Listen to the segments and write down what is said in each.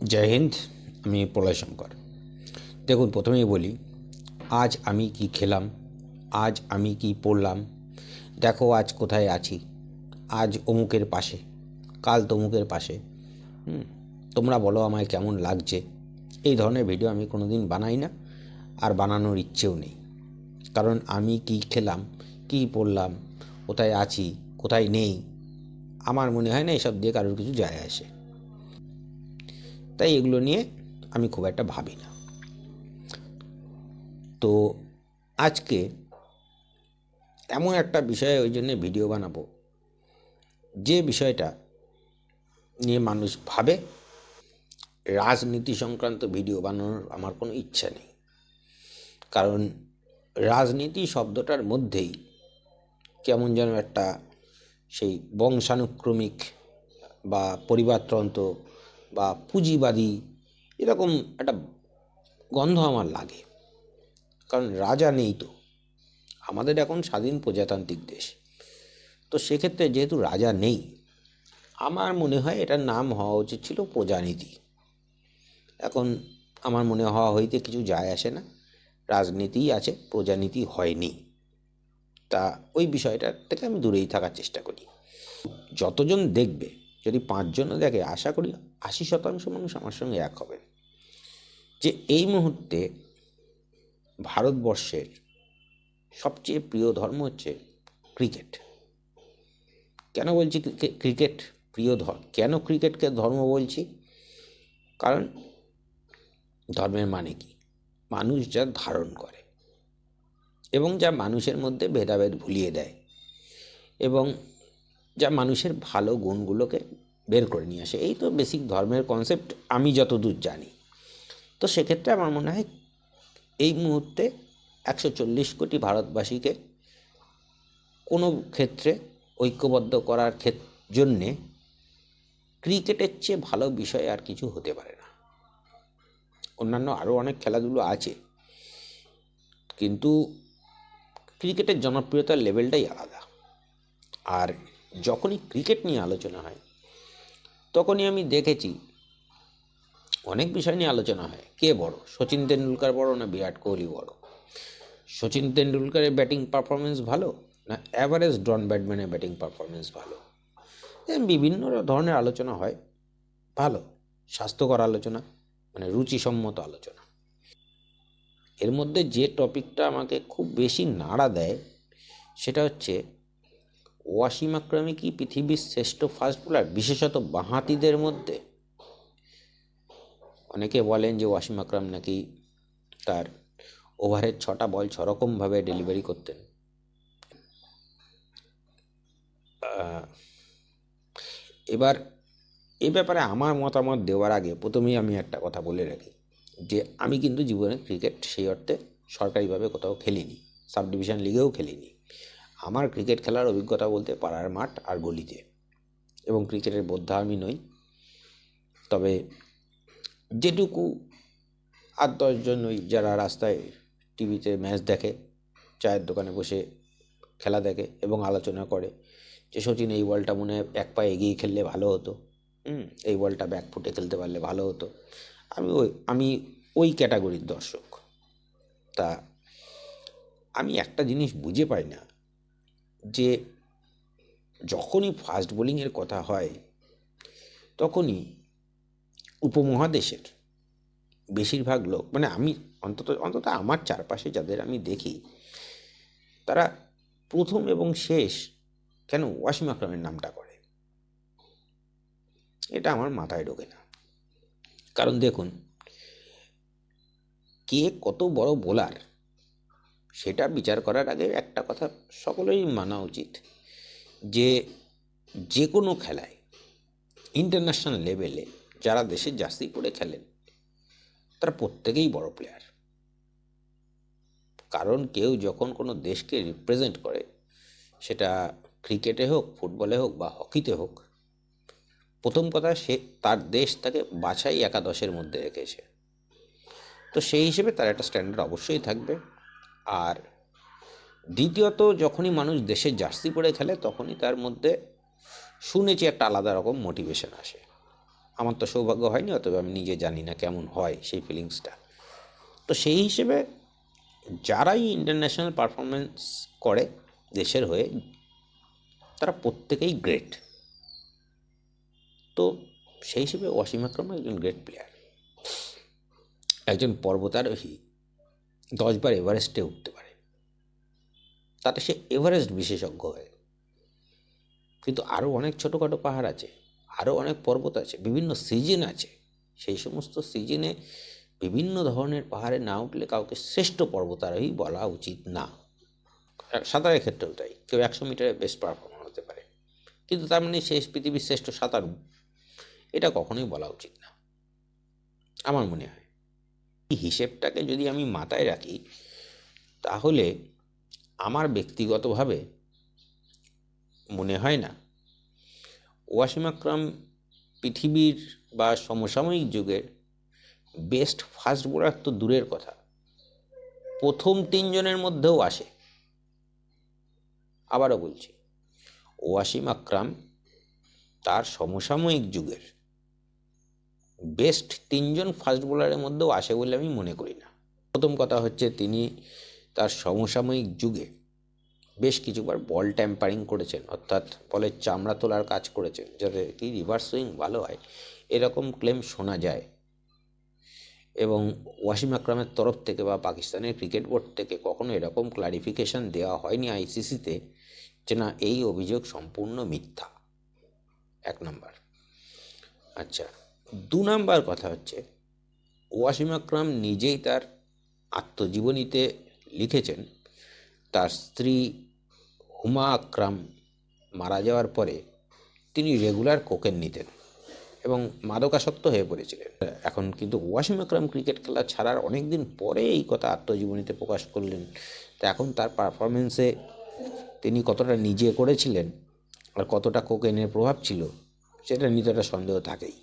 জয় হিন্দ। আমি প্রলয় শঙ্কর। দেখুন, প্রথমেই বলি, আজ আমি কি খেলাম, আজ আমি কি পড়লাম, দেখো আজ কোথায় আছি, আজ অমুকের পাশে, কাল তমুকের পাশে। তোমরা বলো আমায় কেমন লাগছে। এই ধরনের ভিডিও আমি কোনো দিন বানাই না, আর বানানোর ইচ্ছেও নেই। কারণ আমি কি খেলাম, কি পড়লাম, কোথায় আছি, কোথায় নেই, আমার মনে হয় না এসব দিয়ে কারোর কিছু যায় আসে। তাই এগুলো নিয়ে আমি খুব একটা ভাবি না। তো আজকে এমন একটা বিষয়ে ওই জন্যে ভিডিও বানাবো, যে বিষয়টা নিয়ে মানুষ ভাবে। রাজনীতি সংক্রান্ত ভিডিও বানানোর আমার কোনো ইচ্ছা নেই, কারণ রাজনীতি শব্দটার মধ্যেই কেমন যেন একটা সেই বংশানুক্রমিক বা পরিবারতন্ত্র বা পুঁজিবাদী এরকম একটা গন্ধ আমার লাগে। কারণ রাজা নেই তো, আমাদের এখন স্বাধীন প্রজাতান্ত্রিক দেশ। তো সেক্ষেত্রে যেহেতু রাজা নেই, আমার মনে হয় এটার নাম হওয়া উচিত ছিল প্রজানীতি। এখন আমার মনে হওয়া হইতে কিছু যায় আসে না, রাজনীতিই আছে, প্রজানীতি হয়নি। তা ওই বিষয়টার থেকে আমি দূরেই থাকার চেষ্টা করি। যতজন দেখবে, যদি 5জনও দেখে, আশা করি 80% মানুষ আমার সঙ্গে এক হবে যে এই মুহূর্তে ভারতবর্ষের সবচেয়ে প্রিয় ধর্ম হচ্ছে ক্রিকেট। কেন বলছি ক্রিকেট প্রিয় ধর্ম? কেন ক্রিকেটকে ধর্ম বলছি? কারণ ধর্মের মানে কি? মানুষ যা ধারণ করে এবং যা মানুষের মধ্যে ভেদাভেদ ভুলিয়ে দেয় এবং যা মানুষের ভালো গুণগুলোকে বের করে নিয়ে আসে, এই তো বেসিক ধর্মের কনসেপ্ট আমি যতদূর জানি। তো সেক্ষেত্রে আমার মনে হয় এই মুহূর্তে 140 কোটি ভারতবাসীকে কোনো ক্ষেত্রে ঐক্যবদ্ধ করার জন্যে ক্রিকেটের চেয়ে ভালো বিষয় আর কিছু হতে পারে না। অন্যান্য আরও অনেক খেলাধুলো আছে, কিন্তু ক্রিকেটের জনপ্রিয়তার লেভেলটাই আলাদা। আর যখনই ক্রিকেট নিয়ে আলোচনা হয়, তখনই আমি দেখেছি অনেক বিষয় নিয়ে আলোচনা হয়। কে বড়, সচিন তেন্ডুলকার বড় না বিরাট কোহলি বড়? সচিন তেন্ডুলকারের ব্যাটিং পারফরমেন্স ভালো না অ্যাভারেজ ডন ব্যাটম্যানের ব্যাটিং পারফরমেন্স ভালো? বিভিন্ন ধরনের আলোচনা হয়, ভালো স্বাস্থ্যকর আলোচনা, মানে রুচিসম্মত আলোচনা। এর মধ্যে যে টপিকটা আমাকে খুব বেশি নাড়া দেয় সেটা হচ্ছে, ওয়াসিম আকরামই কি পৃথিবীর শ্রেষ্ঠ ফাস্ট বোলার, বিশেষত বাঁহাতিদের মধ্যে? অনেকে বলেন যে ওয়াসিম আকরাম নাকি তার ওভারের 6টা বল 6রকমভাবে ডেলিভারি করতেন। এবার এ ব্যাপারে আমার মতামত দেওয়ার আগে প্রথমেই আমি একটা কথা বলে রাখি, যে আমি কিন্তু জীবনে ক্রিকেট সেই অর্থে সরকারিভাবে কোথাও খেলিনি, সাব ডিভিশন লিগেও খেলিনি। আমার ক্রিকেট খেলার অভিজ্ঞতা বলতে পাড়ার মাঠ আর গলিতে, এবং ক্রিকেটের বোদ্ধা আমি নই। তবে যেটুকু 8-10জন ওই যারা রাস্তায় টিভিতে ম্যাচ দেখে, চায়ের দোকানে বসে খেলা দেখে এবং আলোচনা করে যে সচিন এই বলটা মনে হয় এক পা এগিয়ে খেললে ভালো হতো, এই বলটা ব্যাক ফুটে খেলতে পারলে ভালো হতো, আমি ওই ক্যাটাগরির দর্শক। তা আমি একটা জিনিস বুঝে পাই না, যে যখনই ফাস্ট বোলিংয়ের কথা হয়, তখনই উপমহাদেশের বেশিরভাগ লোক, মানে আমি অন্তত আমার চারপাশে যাদের আমি দেখি, তারা প্রথম এবং শেষ কেন ওয়াসিম আকরামের নামটা করে, এটা আমার মাথায় ঢোকে না। কারণ দেখুন, কে কত বড় বোলার সেটা বিচার করার আগে একটা কথা সকলেই মানা উচিত, যে যে কোনো খেলায় ইন্টারন্যাশনাল লেভেলে যারা দেশের জার্সি পরে খেলেন, তারা প্রত্যেকেই বড় প্লেয়ার। কারণ কেউ যখন কোনো দেশকে রিপ্রেজেন্ট করে, সেটা ক্রিকেটে হোক, ফুটবলে হোক বা হকিতে হোক, প্রথম কথা সে তার দেশ তাকে বাছাই একাদশের মধ্যে রেখেছে। তো সেই হিসেবে তার একটা স্ট্যান্ডার্ড অবশ্যই থাকবে। আর দ্বিতীয়ত, যখনই মানুষ দেশের জার্সি পরে খেলে, তখনই তার মধ্যে শুনেছি একটা আলাদা রকম মোটিভেশন আসে। আমার তো সৌভাগ্য হয়নি, অতএব আমি নিজে জানি না কেমন হয় সেই ফিলিংসটা। তো সেই হিসেবে যারাই ইন্টারন্যাশনাল পারফরমেন্স করে দেশের হয়ে, তারা প্রত্যেকেই গ্রেট। তো সেই হিসেবে ওয়াসিম আকরাম একজন গ্রেট প্লেয়ার, একজন পর্বতারোহী 10বার এভারেস্টে উঠতে পারে, তাতে সে এভারেস্ট বিশেষজ্ঞ হয়। কিন্তু আরও অনেক ছোটোখাটো পাহাড় আছে, আরও অনেক পর্বত আছে, বিভিন্ন সিজন আছে। সেই সমস্ত সিজনে বিভিন্ন ধরনের পাহাড়ে না উঠলে কাউকে শ্রেষ্ঠ পর্বতারোহী বলা উচিত না। সাঁতারের ক্ষেত্রেও তাই, কেউ 100 মিটারে বেস্ট পারফর্মার হতে পারে, কিন্তু তার মানে সে পৃথিবীর শ্রেষ্ঠ সাঁতারু, এটা কখনোই বলা উচিত না আমার মনে হয়। এই হিসেবটাকে যদি আমি মাথায় রাখি, তাহলে আমার ব্যক্তিগতভাবে মনে হয় না ওয়াসিম আকরাম পৃথিবীর বা সমসাময়িক যুগের বেস্ট ফাস্ট বোলার তো দূরের কথা, প্রথম 3 জনের মধ্যেও আসে। আবারও বলছি, ওয়াসিম আকরাম তার সমসাময়িক যুগের বেস্ট 3 জন ফাস্ট বোলারের মধ্যেও আসে বলে আমি মনে করি না। প্রথম কথা হচ্ছে, তিনি তার সমসাময়িক যুগে বেশ কিছুবার বল ট্যাম্পারিং করেছেন, অর্থাৎ বলের চামড়া তোলার কাজ করেছেন, যাতে কি রিভার্স সুইং ভালো হয়, এরকম ক্লেম শোনা যায়। এবং ওয়াসিম আকরামের তরফ থেকে বা পাকিস্তানের ক্রিকেট বোর্ড থেকে কখনো এরকম ক্লারিফিকেশান দেওয়া হয়নি আইসিসিতে যে না, এই অভিযোগ সম্পূর্ণ মিথ্যা। 1 নম্বর। আচ্ছা, 2 নম্বর কথা হচ্ছে, ওয়াসিম আকরাম নিজেই তার আত্মজীবনীতে লিখেছেন, তার স্ত্রী হুমা আকরাম মারা যাওয়ার পরে তিনি রেগুলার কোকেন নিতেন এবং মাদকাসক্ত হয়ে পড়েছিলেন। এখন কিন্তু ওয়াসিম আকরাম ক্রিকেট খেলা ছাড়ার অনেক দিন পরে এই কথা আত্মজীবনীতে প্রকাশ করলেন। তো এখন তার পারফরমেন্সে তিনি কতটা নিজে করেছিলেন আর কতটা কোকেনের প্রভাব ছিল, সেটা নিয়ে তো একটা সন্দেহ থাকেই।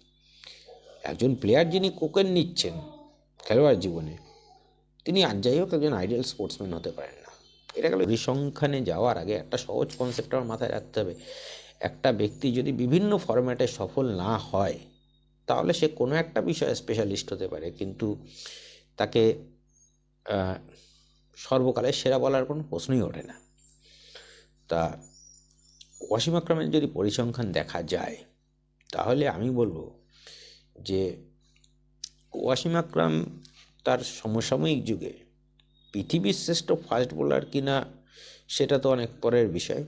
একজন প্লেয়ার যিনি কোকেন নিচ্ছেন খেলোয়াড় জীবনে, তিনি আর যাই হোক একজন আইডিয়াল স্পোর্টসম্যান হতে পারেন না। এটা গেল। পরিসংখ্যানে যাওয়ার আগে একটা সহজ কনসেপ্ট আমার মাথায় রাখতে হবে, একটা ব্যক্তি যদি বিভিন্ন ফরম্যাটে সফল না হয়, তাহলে সে কোনো একটা বিষয়ে স্পেশালিস্ট হতে পারে, কিন্তু তাকে সর্বকালের সেরা বলার কোনো প্রশ্নই ওঠে না। তা ওয়াসিম আকরামের যদি পরিসংখ্যান দেখা যায়, তাহলে আমি বলবো যে ওয়াসিম আকরাম তার সমসাময়িক যুগে পৃথিবীর শ্রেষ্ঠ ফাস্ট বোলার কিনা সেটা তো অনেক পরের বিষয়।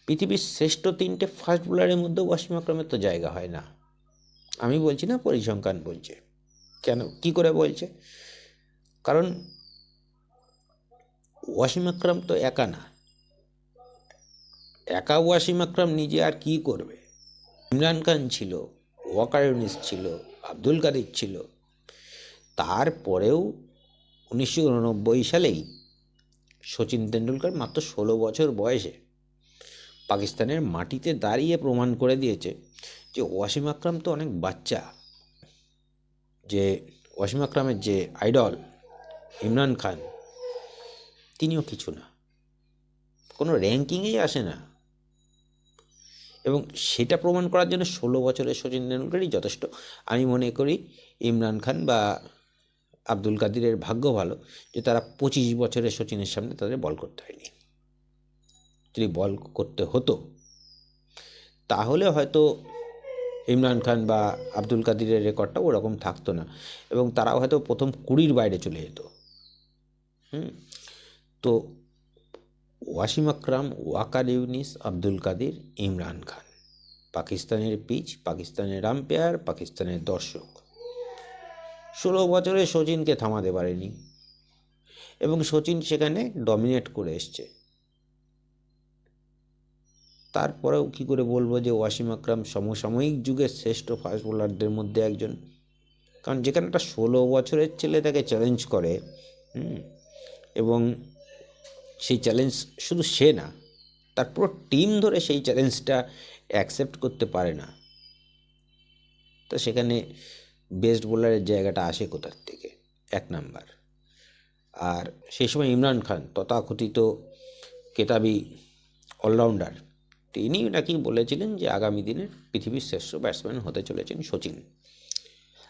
পৃথিবীর শ্রেষ্ঠ 3টে ফাস্ট বোলারের মধ্যে ওয়াসিম আকরামের তো জায়গা হয় না। আমি বলছি না, পরিসংখ্যান বলছে। কেন, কি করে বলছে? কারণ ওয়াসিম আকরাম তো একা না, একা ওয়াসিম আকরাম নিজে আর কি করবে? ইমরান খান ছিল, ওয়াকার ইউনিস ছিল, আব্দুল কাদির ছিল। তারপরেও 1989 সালেই সচিন তেন্ডুলকর মাত্র 16 বছর বয়সে পাকিস্তানের মাটিতে দাঁড়িয়ে প্রমাণ করে দিয়েছে যে ওয়াসিম আকরাম তো অনেক বাচ্চা, যে ওয়াসিম আকরামের যে আইডল ইমরান খান, তিনিও কিছু না, কোনো র্যাঙ্কিংয়েই আসে না। এবং সেটা প্রমাণ করার জন্য 16 বছরের সচিন তেন্ডুলকরই যথেষ্ট। আমি মনে করি ইমরান খান বা আব্দুল কাদিরের ভাগ্য ভালো যে তারা 25 বছরের সচিনের সামনে তাদের বল করতে হয়নি। যদি বল করতে হতো তাহলে হয়তো ইমরান খান বা আব্দুল কাদিরের রেকর্ডটা ওরকম থাকতো না, এবং তারাও হয়তো প্রথম 20-র বাইরে চলে যেত। তো ওয়াসিম আকরাম, ওয়াকার ইউনিস, আব্দুল কাদির, ইমরান খান, পাকিস্তানের পিচ, পাকিস্তানের আম্পায়ার, পাকিস্তানের দর্শক 16 বছরে সচিনকে থামাতে পারেনি, এবং সচিন সেখানে ডমিনেট করে এসছে। তারপরেও কি করে বলবো যে ওয়াসিম আকরাম সমসাময়িক যুগের শ্রেষ্ঠ ফাস্ট বোলারদের মধ্যে একজন? কারণ যেখানে একটা 16 বছরের ছেলে তাকে চ্যালেঞ্জ করে, এবং সেই চ্যালেঞ্জ শুধু সে না, তার পুরো টিম ধরে সেই চ্যালেঞ্জটা অ্যাকসেপ্ট করতে পারে না, তো সেখানে বেস্ট বোলারের জায়গাটা আসে কোথার থেকে? 1 নাম্বার। আর সেই সময় ইমরান খান তথাকথিত কেতাবি অলরাউন্ডার, তিনি নাকি বলেছিলেন যে আগামী দিনের পৃথিবীর শ্রেষ্ঠ ব্যাটসম্যান হতে চলেছেন সচিন।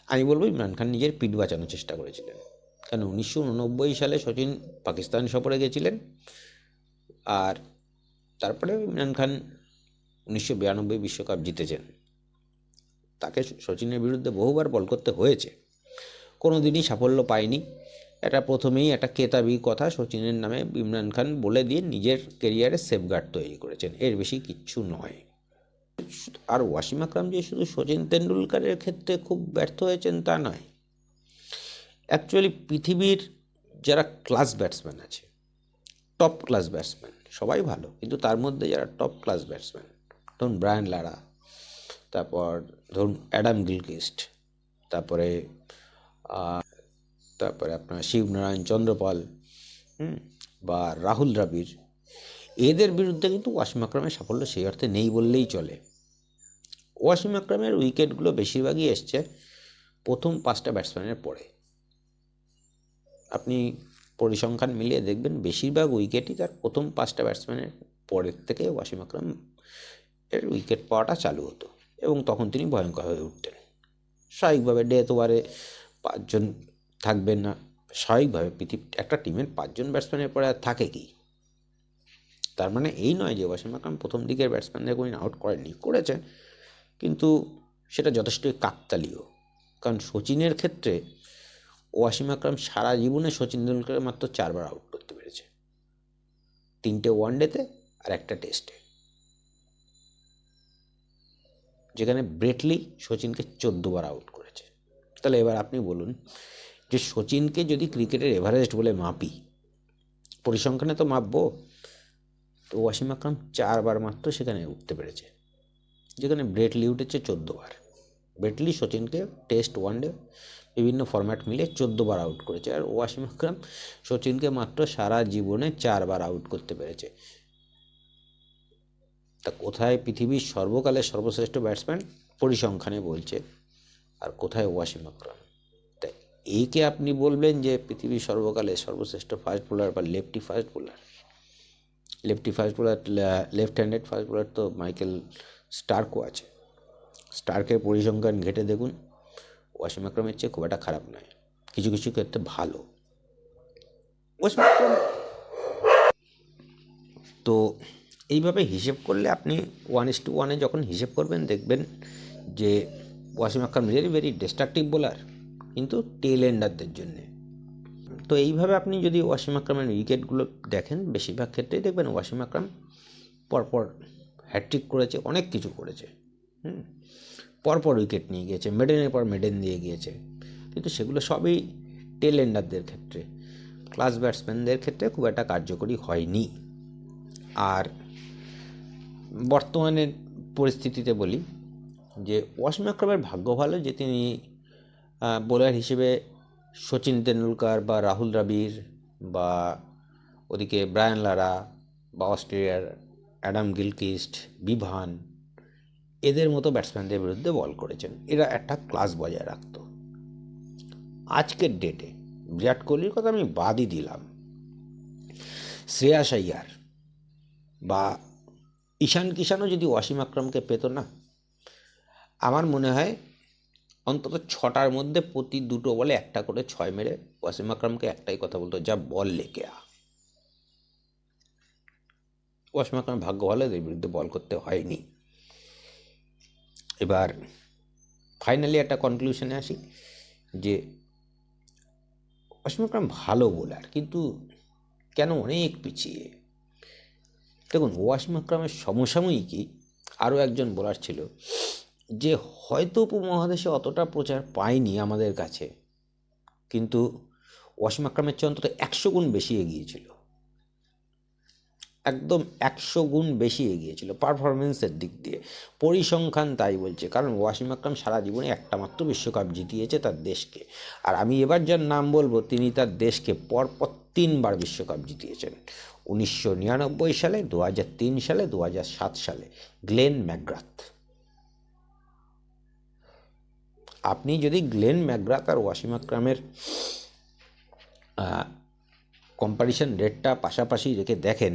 আমি বলবো ইমরান খান নিজের পিঠ বাঁচানোর চেষ্টা করেছিলেন, কারণ 1989 সালে সচিন পাকিস্তান সফরে গেছিলেন, আর তারপরে ইমরান খান 1992 বিশ্বকাপ জিতেছেন। তাকে সচিনের বিরুদ্ধে বহুবার বল করতে হয়েছে, কোনো দিনই সাফল্য পায়নি। এটা প্রথমেই একটা কেতাবি কথা সচিনের নামে ইমরান খান বলে দিয়ে নিজের কেরিয়ারে সেফগার্ড তৈরি করেছেন, এর বেশি কিচ্ছু নয়। আর ওয়াসিম আকরাম যে শুধু সচিন তেন্ডুলকারের ক্ষেত্রে খুব ব্যর্থ হয়েছেন তা নয়। অ্যাকচুয়ালি পৃথিবীর যারা ক্লাস ব্যাটসম্যান আছে, টপ ক্লাস ব্যাটসম্যান, সবাই ভালো, কিন্তু তার মধ্যে যারা টপ ক্লাস ব্যাটসম্যান, ধরুন ব্রায়ান লারা, তারপর ধরুন অ্যাডাম গিলক্রিস্ট, তারপরে আপনার শিবনারায়ণ চন্দ্রপাল, বা রাহুল দ্রাবিড়, এদের বিরুদ্ধে কিন্তু ওয়াসিম আকরামের সাফল্য সেই অর্থে নেই বললেই চলে। ওয়াসিম আকরামের উইকেটগুলো বেশিরভাগই এসছে প্রথম 5টা ব্যাটসম্যানের পরে। আপনি পরিসংখ্যান মিলিয়ে দেখবেন বেশিরভাগ উইকেটই তার প্রথম 5টা ব্যাটসম্যানের পরের থেকে ওয়াসিম আকরাম এর উইকেট পাওয়াটা চালু হতো, এবং তখন তিনি ভয়ঙ্কর হয়ে উঠতেন। স্বাভাবিকভাবে ডেথ ওভারে 5 জন থাকবেন না, স্বাভাবিকভাবে একটা টিমের 5 জন ব্যাটসম্যানের পরে আর থাকে কি? তার মানে এই নয় যে ওয়াসিম আকরাম প্রথম দিকের ব্যাটসম্যানদের কোনো আউট করেননি, করেছেন, কিন্তু সেটা যথেষ্টই কাকতালীয়। কারণ সচিনের ক্ষেত্রে ওয়াসিম আকরাম সারা জীবনে সচিন তেন্ডুলকারকে মাত্র 4বার আউট করতে পেরেছে, 3টে ওয়ানডেতে আর একটা টেস্টে, যেখানে ব্রেটলি সচিনকে 14বার আউট করেছে। তাহলে এবার আপনি বলুন যে সচিনকে যদি ক্রিকেটের এভারেস্ট বলে মাপি, পরিসংখ্যানে তো মাপবো, তো ওয়াসিম আকরাম 4বার মাত্র সেখানে উঠতে পেরেছে, যেখানে ব্রেটলি উঠেছে 14বার। ব্রেটলি সচিনকে টেস্ট ওয়ানডে বিভিন্ন ফরম্যাট মিলে 14বার আউট করেছে, আর ওয়াসিম আকরাম সচিনকে মাত্র সারা জীবনে 4বার আউট করতে পেরেছে। তা কোথায় পৃথিবীর সর্বকালের সর্বশ্রেষ্ঠ ব্যাটসম্যান পরিসংখ্যানে বলছে, আর কোথায় ওয়াসিম আকরাম? তাই এইকে আপনি বলবেন যে পৃথিবীর সর্বকালের সর্বশ্রেষ্ঠ ফাস্ট বোলার বা lefty fast bowler? Left handed fast bowler তো মাইকেল স্টার্কও আছে। স্টার্কের পরিসংখ্যান ঘেটে দেখুন, ওয়াসিম আকরামের চেয়ে খুব একটা খারাপ নয়, কিছু কিছু ক্ষেত্রে ভালো ওয়াসিম আকরাম। তো এইভাবে হিসেব করলে আপনি 1:1 যখন হিসেব করবেন দেখবেন যে ওয়াসিম আকরাম ভেরি ডিস্ট্রাকটিভ বোলার, কিন্তু টেল এন্ডারদের জন্যে। তো এইভাবে আপনি যদি ওয়াসিম আকরামের উইকেটগুলো দেখেন, বেশিরভাগ ক্ষেত্রেই দেখবেন ওয়াসিম আকরাম পরপর হ্যাট্রিক করেছে, অনেক কিছু করেছে, পরপর উইকেট নিয়ে গিয়েছে, মেডেনের পর মেডেন দিয়ে গিয়েছে, কিন্তু সেগুলো সবই টেল এন্ডারদের ক্ষেত্রে, ক্লাস ব্যাটসম্যানদের ক্ষেত্রে খুব একটা কার্যকরী হয়নি। আর বর্তমানের পরিস্থিতিতে বলি যে ওয়াসিম আকরামের ভাগ্য ভালো যে তিনি বোলার হিসেবে সচিন তেন্ডুলকার বা রাহুল দ্রাবিড় বা ওদিকে ব্রায়ান লারা বা অস্ট্রেলিয়ার অ্যাডাম গিলক্রিস্ট, বিভান, এদের মতো ব্যাটসম্যানদের বিরুদ্ধে বল করেছেন। এরা একটা ক্লাস বজায় রাখত। আজকের ডেটে বিরাট কোহলির কথা আমি বাদই দিলাম, শ্রেয়াস আইয়ার বা ঈশান কিষানও যদি ওয়াসিম আকরামকে পেত না, আমার মনে হয় অন্তত 6টার মধ্যে প্রতি 2টো বলে একটা করে 6 মেরে ওয়াসিম আকরামকে একটাই কথা বলতো, যা বল লেকে আ। ওয়াসিম আকরাম ভাগ্য ভালো এদের বিরুদ্ধে বল করতে হয়নি। এবার ফাইনালি একটা কনক্লুশনে আসি যে ওয়াসিম আকরাম ভালো বোলার, কিন্তু কেন অনেক পিছিয়ে। দেখুন, ওয়াসিম আকরামের সমসাময়িকই আরও একজন বোলার ছিল যে হয়তো উপমহাদেশে অতটা প্রচার পায়নি আমাদের কাছে, কিন্তু ওয়াসিম আকরামের চেয়ে অন্তত 100 গুণ বেশি এগিয়েছিল, একদম 100 গুণ বেশি এগিয়েছিল পারফরমেন্সের দিক দিয়ে। পরিসংখ্যান তাই বলছে, কারণ ওয়াসিম আকরাম সারা জীবনে একটা মাত্র বিশ্বকাপ জিতিয়েছে তার দেশকে, আর আমি এবার যার নাম বলবো তিনি তার দেশকে পরপর 3বার বিশ্বকাপ জিতিয়েছেন, 1999 সালে, 2003 সালে, 2007 সালে। Glenn McGrath. আপনি যদি গ্লেন ম্যাকগ্রাথ আর ওয়াসিম আকরামের কম্পারিশন রেটটা পাশাপাশি রেখে দেখেন,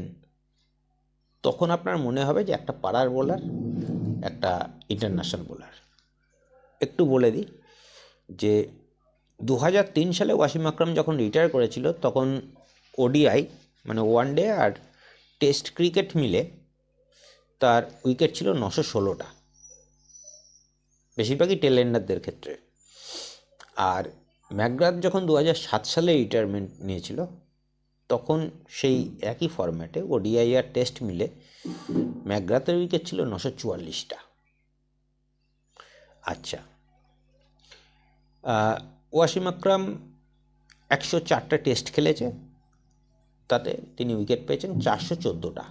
তখন আপনার মনে হবে যে একটা পাড়ার বোলার, একটা ইন্টারন্যাশনাল বোলার। একটু বলে দিই যে 2003 সালে ওয়াসিম আকরাম যখন রিটায়ার করেছিল, তখন ওডিআই মানে ওয়ানডে আর টেস্ট ক্রিকেট মিলে তার উইকেট ছিল 916টা, বেশিরভাগই টেলেন্ডারদের ক্ষেত্রে। আর ম্যাকগ্রাথ যখন 2007 সালে রিটায়ারমেন্ট নিয়েছিল, তখন সেই একই ফরম্যাটে ওডিআই আর টেস্ট মিলে ম্যাকগ্রাথের উইকেট ছিল 944টা। আচ্ছা, ওয়াসিম আকরাম 104টা টেস্ট খেলেছে, তাতে তিনি উইকেট পেয়েছেন 414টা।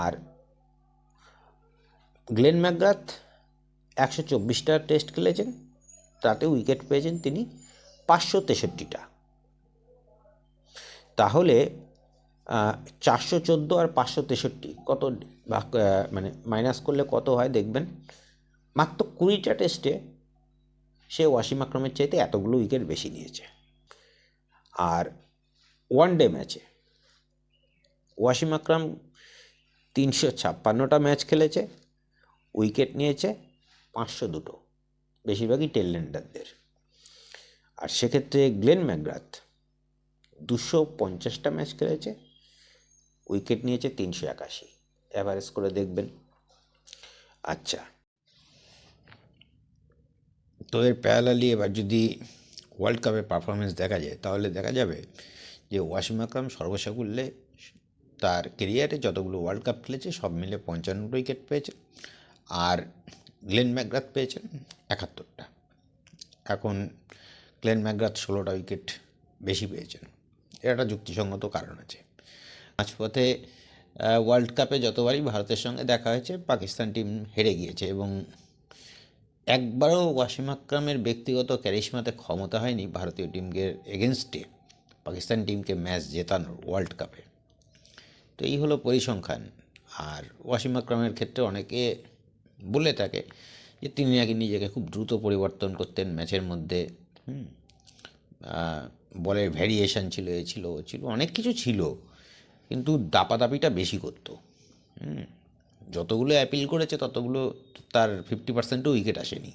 আর গ্লেন ম্যাকগ্রাথ 124টা টেস্ট খেলেছেন, তাতে উইকেট পেয়েছেন তিনি 563টা। তাহলে 414 আর 563 কত মানে মাইনাস করলে কত হয় দেখবেন। মাত্র 20টা টেস্টে সে ওয়াসিম আকরামের চাইতে এতগুলো উইকেট বেশি নিয়েছে। আর ওয়ানডে ম্যাচে ওয়াসিম আকরাম 356টা ম্যাচ খেলেছে, উইকেট নিয়েছে 502টো, বেশিরভাগই টেলেন্ডারদের। আর সেক্ষেত্রে গ্লেন ম্যাকগ্রাথ 250টা ম্যাচ খেলেছে, উইকেট নিয়েছে 381, অ্যাভারেজ করে দেখবেন। আচ্ছা, তো এর প্যারালালি এবার যদি ওয়ার্ল্ড কাপের পারফরমেন্স দেখা যায়, তাহলে দেখা যাবে যে ওয়াসিম আকরাম সর্বসাকুল্যে তার কেরিয়ারে যতগুলো ওয়ার্ল্ড কাপ খেলেছে সব মিলে 55টা উইকেট পেয়েছে, আর গ্লেন ম্যাকগ্রাথ পেয়েছেন 71টা। এখন গ্লেন ম্যাকগ্রাথ 16টা উইকেট বেশি পেয়েছেন, এর একটা যুক্তিসঙ্গত কারণ আছে। মাঝপথে ওয়ার্ল্ড কাপে যতবারই ভারতের সঙ্গে দেখা হয়েছে, পাকিস্তান টিম হেরে গিয়েছে, এবং একবারও ওয়াসিম আকরামের ব্যক্তিগত ক্যারিশমাতে ক্ষমতা হয়নি ভারতীয় টিমকে এগেনস্টে পাকিস্তান টিমকে ম্যাচ জেতানোর ওয়ার্ল্ড কাপে। তো এই হলো পরিসংখ্যান। আর ওয়াসিম আকরামের ক্ষেত্রে অনেকে বলে থাকে যে তিনি নাকি নিজেকে খুব দ্রুত পরিবর্তন করতেন ম্যাচের মধ্যে, বলের ভ্যারিয়েশন ছিল, এ ছিল, ও ছিল, অনেক কিছু ছিল, কিন্তু দাপাদাপিটা বেশি করতো। যতগুলো অ্যাপিল করেছে ততগুলো তার 50%ও উইকেট আসেনি।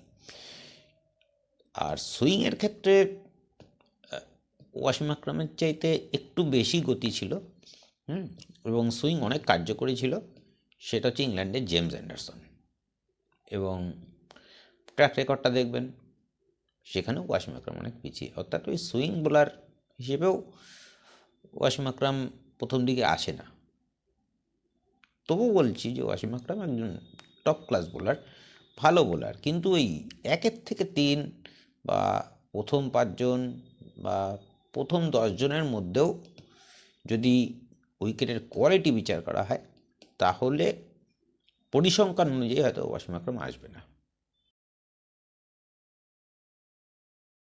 আর সুইংয়ের ক্ষেত্রে ওয়াসিম আকরামের চাইতে একটু বেশি গতি ছিল, এবং সুইং অনেক কার্যকরী ছিল। সেটা হচ্ছে ইংল্যান্ডের জেমস অ্যান্ডারসন, এবং ট্র্যাক রেকর্ডটা দেখবেন, সেখানেও ওয়াসিম আকরাম অনেক পিছিয়ে। অর্থাৎ ওই সুইং বোলার হিসেবেও ওয়াসিম আকরাম প্রথম দিকে আসে না। তবু বলছি যে ওয়াসিম আকরাম একজন টপ ক্লাস বোলার, ভালো বোলার, কিন্তু ওই 1 থেকে 3 বা প্রথম 5জন বা প্রথম 10 জনের মধ্যেও যদি উইকেটের কোয়ালিটি বিচার করা হয়, তাহলে পরিসংখ্যান অনুযায়ী হয়তো ওয়াসিম আকরাম আসবে না।